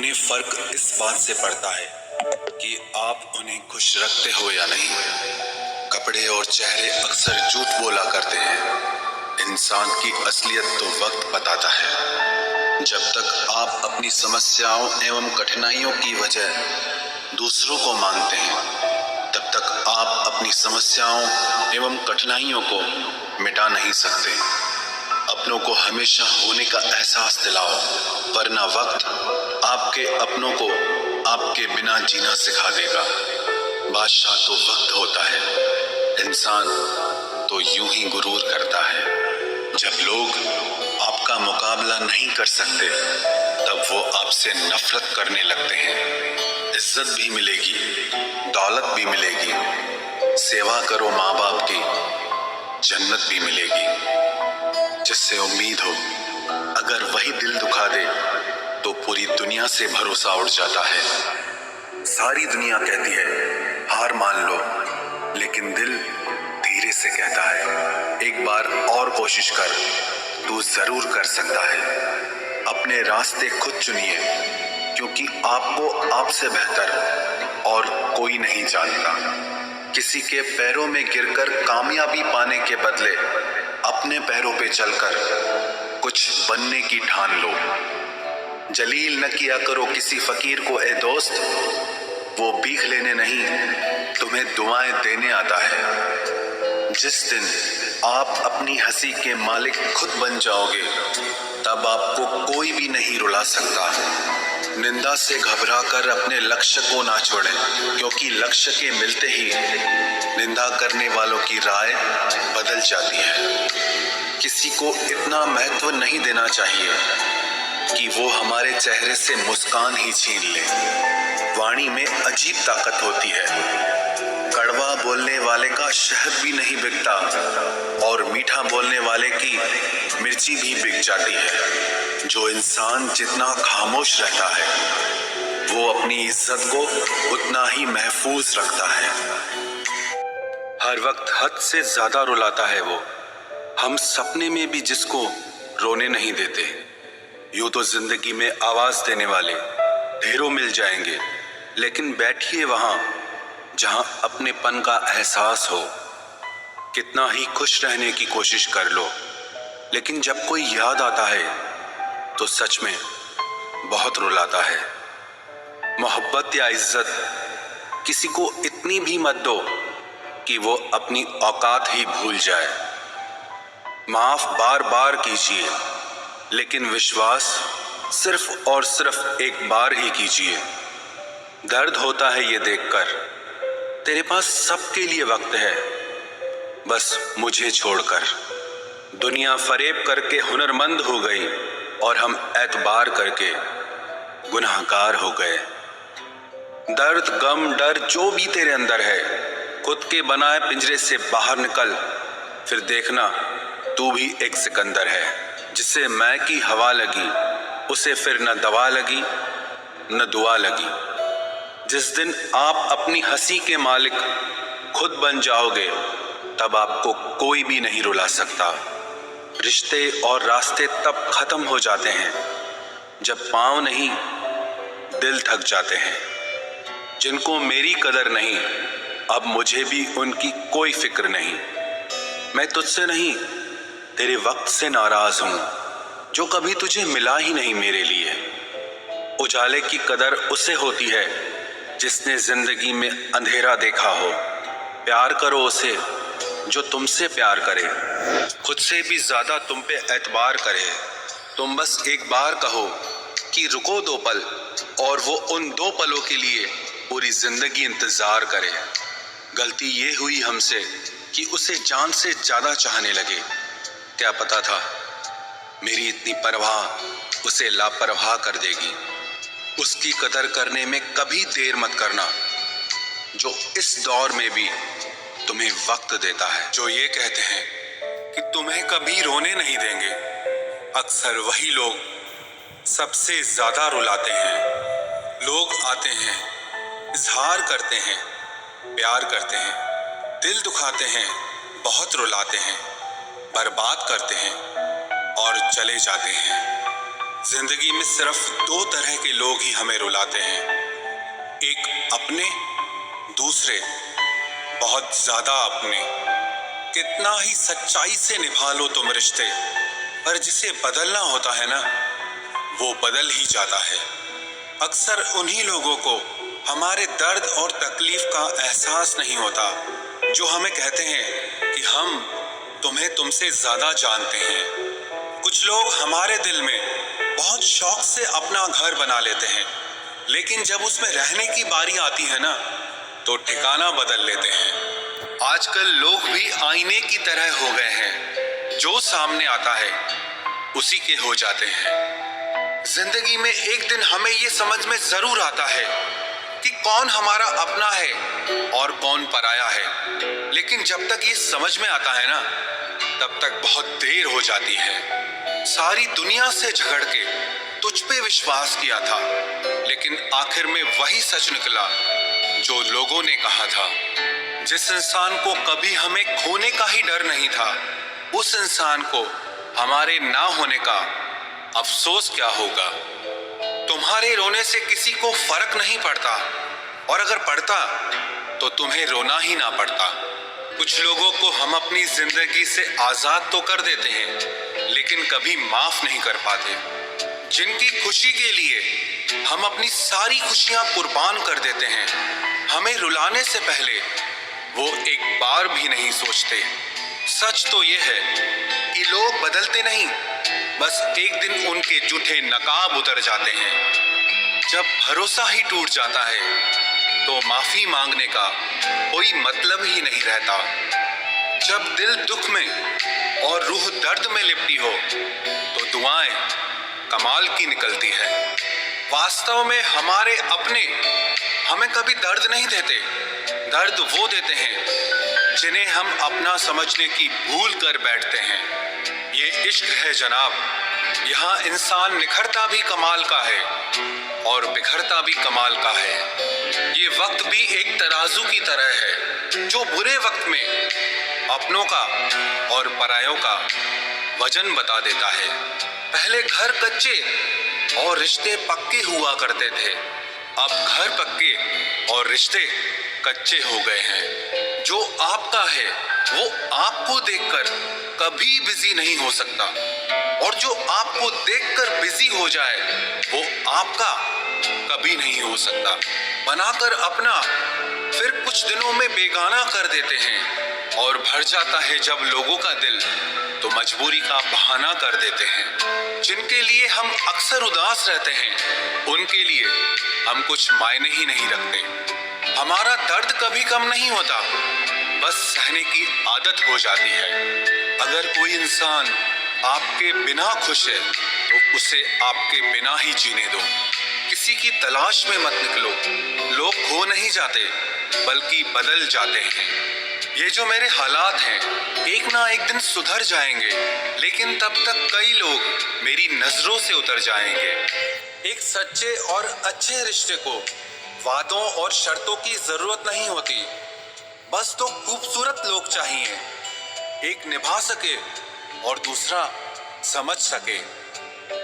उन्हें फर्क इस बात से पड़ता है कि आप उन्हें खुश रखते हो या नहीं। कपड़े और चेहरे अक्सर झूठ बोला करते हैं। इंसान की असलियत तो वक्त बताता है। जब तक आप अपनी समस्याओं एवं कठिनाइयों की वजह दूसरों को मानते हैं, तब तक आप अपनी समस्याओं एवं कठिनाइयों को मिटा नहीं सकते। अपनों को हमेशा होने का एहसास दिलाओ, वरना वक्त आपके अपनों को आपके बिना जीना सिखा देगा। बादशाह तो वक्त होता है, इंसान तो यूं ही गुरूर करता है। जब लोग आपका मुकाबला नहीं कर सकते, तब वो आपसे नफरत करने लगते हैं। इज्जत भी मिलेगी, दौलत भी मिलेगी, सेवा करो माँ बाप की, जन्नत भी मिलेगी। जिससे उम्मीद हो, अगर वही दिल दुखा दे तो पूरी दुनिया से भरोसा उठ जाता है। सारी दुनिया कहती है हार मान लो, लेकिन दिल धीरे से कहता है एक बार और कोशिश कर, तू जरूर कर सकता है। अपने रास्ते खुद चुनिए, क्योंकि आपको आपसे बेहतर और कोई नहीं जानता। किसी के पैरों में गिरकर कामयाबी पाने के बदले अपने पैरों पे चलकर कुछ बनने की ठान लो। जलील न किया करो किसी फकीर को ए दोस्त, वो भीख लेने नहीं तुम्हें दुआएं देने आता है। जिस दिन आप अपनी हंसी के मालिक खुद बन जाओगे, तब आपको कोई भी नहीं रुला सकता। निंदा से घबराकर अपने लक्ष्य को ना छोड़ें, क्योंकि लक्ष्य के मिलते ही निंदा करने वालों की राय बदल जाती है। किसी को इतना महत्व नहीं देना चाहिए कि वो हमारे चेहरे से मुस्कान ही छीन ले। वाणी में अजीब ताकत होती है। कड़वा बोलने वाले का शहद भी नहीं बिकता और मीठा बोलने वाले की मिर्ची भी बिक जाती है। जो इंसान जितना खामोश रहता है, वो अपनी इज्जत को उतना ही महफूज रखता है। हर वक्त हद से ज्यादा रुलाता है वो, हम सपने में भी जिसको रोने नहीं देते। यूं तो जिंदगी में आवाज देने वाले ढेरों मिल जाएंगे, लेकिन बैठिए वहां जहां अपनेपन का एहसास हो। कितना ही खुश रहने की कोशिश कर लो, लेकिन जब कोई याद आता है तो सच में बहुत रुलाता है। मोहब्बत या इज्जत किसी को इतनी भी मत दो कि वो अपनी औकात ही भूल जाए। माफ बार बार कीजिए, लेकिन विश्वास सिर्फ और सिर्फ एक बार ही कीजिए। दर्द होता है ये देखकर तेरे पास सबके लिए वक्त है, बस मुझे छोड़कर। दुनिया फरेब करके हुनरमंद हो गई और हम एतबार करके गुनाहगार हो गए। दर्द गम डर जो भी तेरे अंदर है, खुद के बनाए पिंजरे से बाहर निकल, फिर देखना तू भी एक सिकंदर है। जिसे मैं की हवा लगी, उसे फिर न दवा लगी न दुआ लगी। जिस दिन आप अपनी हंसी के मालिक खुद बन जाओगे, तब आपको कोई भी नहीं रुला सकता। रिश्ते और रास्ते तब खत्म हो जाते हैं जब पांव नहीं दिल थक जाते हैं। जिनको मेरी कदर नहीं, अब मुझे भी उनकी कोई फिक्र नहीं। मैं तुझसे नहीं, तेरे वक्त से नाराज हूं, जो कभी तुझे मिला ही नहीं मेरे लिए। उजाले की कदर उसे होती है जिसने जिंदगी में अंधेरा देखा हो। प्यार करो उसे जो तुमसे प्यार करे, खुद से भी ज्यादा तुम पे एतबार करे। तुम बस एक बार कहो कि रुको 2 पल, और वो उन 2 पलों के लिए पूरी जिंदगी इंतजार करे। गलती ये हुई हमसे कि उसे जान से ज्यादा चाहने लगे। क्या पता था मेरी इतनी परवाह उसे लापरवाह कर देगी। उसकी कदर करने में कभी देर मत करना, जो इस दौर में भी तुम्हें वक्त देता है। जो ये कहते हैं कि तुम्हें कभी रोने नहीं देंगे, अक्सर वही लोग सबसे ज्यादा रुलाते हैं। लोग आते हैं, इजहार करते हैं, प्यार करते हैं, दिल दुखाते हैं, बहुत रुलाते हैं, बर्बाद करते हैं और चले जाते हैं। जिंदगी में सिर्फ दो तरह के लोग ही हमें रुलाते हैं, एक अपने, दूसरे बहुत ज्यादा अपने। कितना ही सच्चाई से निभा लो तुम रिश्ते, पर जिसे बदलना होता है ना, वो बदल ही जाता है। अक्सर उन्हीं लोगों को हमारे दर्द और तकलीफ का एहसास नहीं होता जो हमें कहते हैं कि हम तुम्हें तुमसे ज्यादा जानते हैं। कुछ लोग हमारे दिल में बहुत शौक से अपना घर बना लेते हैं, लेकिन जब उसमें रहने की बारी आती है ना, तो ठिकाना बदल लेते हैं। आजकल लोग भी आईने की तरह हो गए हैं, जो सामने आता है उसी के हो जाते हैं। जिंदगी में एक दिन हमें ये समझ में जरूर आता है कि कौन हमारा अपना है और कौन पराया है, लेकिन जब तक ये समझ में आता है ना, तब तक बहुत देर हो जाती है। सारी दुनिया से झगड़ के तुझ पे विश्वास किया था, लेकिन आखिर में वही सच निकला जो लोगों ने कहा था। जिस इंसान को कभी हमें खोने का ही डर नहीं था, उस इंसान को हमारे ना होने का अफसोस क्या होगा। तुम्हारे रोने से किसी को फर्क नहीं पड़ता, और अगर पड़ता तो तुम्हें रोना ही ना पड़ता। कुछ लोगों को हम अपनी जिंदगी से आजाद तो कर देते हैं, लेकिन कभी माफ नहीं कर पाते। जिनकी खुशी के लिए हम अपनी सारी खुशियां कुर्बान कर देते हैं, हमें रुलाने से पहले वो एक बार भी नहीं सोचते। सच तो ये है कि लोग बदलते नहीं, बस एक दिन उनके जूठे नकाब उतर जाते हैं। जब भरोसा ही टूट जाता है तो माफी मांगने का कोई मतलब ही नहीं रहता। जब दिल दुख में और रूह दर्द में लिपटी हो, तो दुआएं कमाल की निकलती है। वास्तव में हमारे अपने हमें कभी दर्द नहीं देते, दर्द वो देते हैं जिन्हें हम अपना समझने की भूल कर बैठते हैं। ये इश्क है जनाब, यहाँ इंसान निखरता भी कमाल का है और बिखरता भी कमाल का है। ये वक्त भी एक तराजू की तरह है, जो बुरे वक्त में अपनों का और परायों का वजन बता देता है। पहले घर कच्चे और रिश्ते पक्के हुआ करते थे, अब घर पक्के और रिश्ते कच्चे हो गए हैं। जो आपका है वो आपको देखकर कभी बिजी नहीं हो सकता, और जो आपको देखकर बिजी हो जाए वो आपका कभी नहीं हो सकता। बनाकर अपना फिर कुछ दिनों में बेगाना कर देते हैं, और भर जाता है जब लोगों का दिल तो मजबूरी का बहाना कर देते हैं। जिनके लिए हम अक्सर उदास रहते हैं, उनके लिए हम कुछ मायने ही नहीं रखते। हमारा दर्द कभी कम नहीं होता, बस सहने की आदत हो जाती है। अगर कोई इंसान आपके बिना खुश है, तो उसे आपके बिना ही जीने दो। किसी की तलाश में मत निकलो। लोग खो नहीं जाते, बल्कि बदल जाते हैं। ये जो मेरे हालात हैं, एक ना एक दिन सुधर जाएंगे, लेकिन तब तक कई लोग मेरी नजरों से उतर जाएंगे। एक सच्चे और अच्छे रिश्ते को वादों और शर्तों की जरूरत नहीं होती, बस तो खूबसूरत लोग चाहिए। एक निभा सके और दूसरा समझ सके।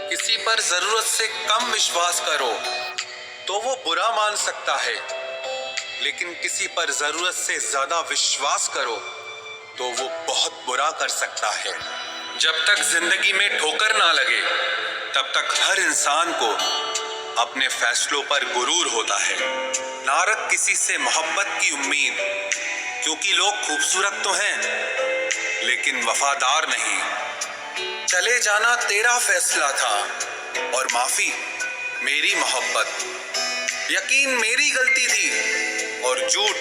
किसी पर जरूरत से कम विश्वास करो तो वो बुरा मान सकता है, लेकिन किसी पर जरूरत से ज्यादा विश्वास करो तो वो बहुत बुरा कर सकता है। जब तक जिंदगी में ठोकर ना लगे, तब तक हर इंसान को अपने फैसलों पर गुरूर होता है। ना रख किसी से मोहब्बत की उम्मीद, क्योंकि लोग खूबसूरत तो हैं लेकिन वफादार नहीं। चले जाना तेरा फैसला था और माफी मेरी मोहब्बत। यकीन मेरी गलती थी और झूठ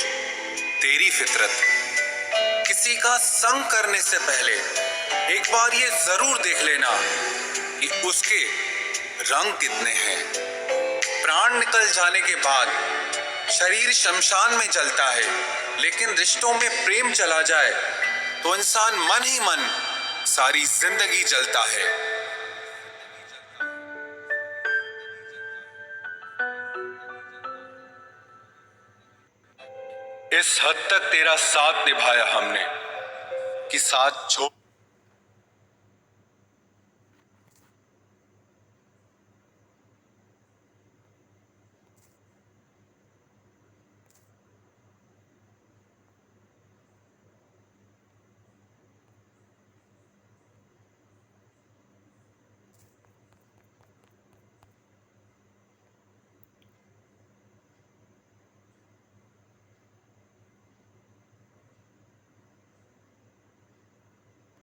तेरी फितरत। किसी का संग करने से पहले एक बार ये जरूर देख लेना कि उसके रंग कितने हैं। प्राण निकल जाने के बाद शरीर शमशान में जलता है, लेकिन रिश्तों में प्रेम चला जाए तो इंसान मन ही मन सारी जिंदगी जलता है। इस हद तक तेरा साथ निभाया हमने कि साथ छोड़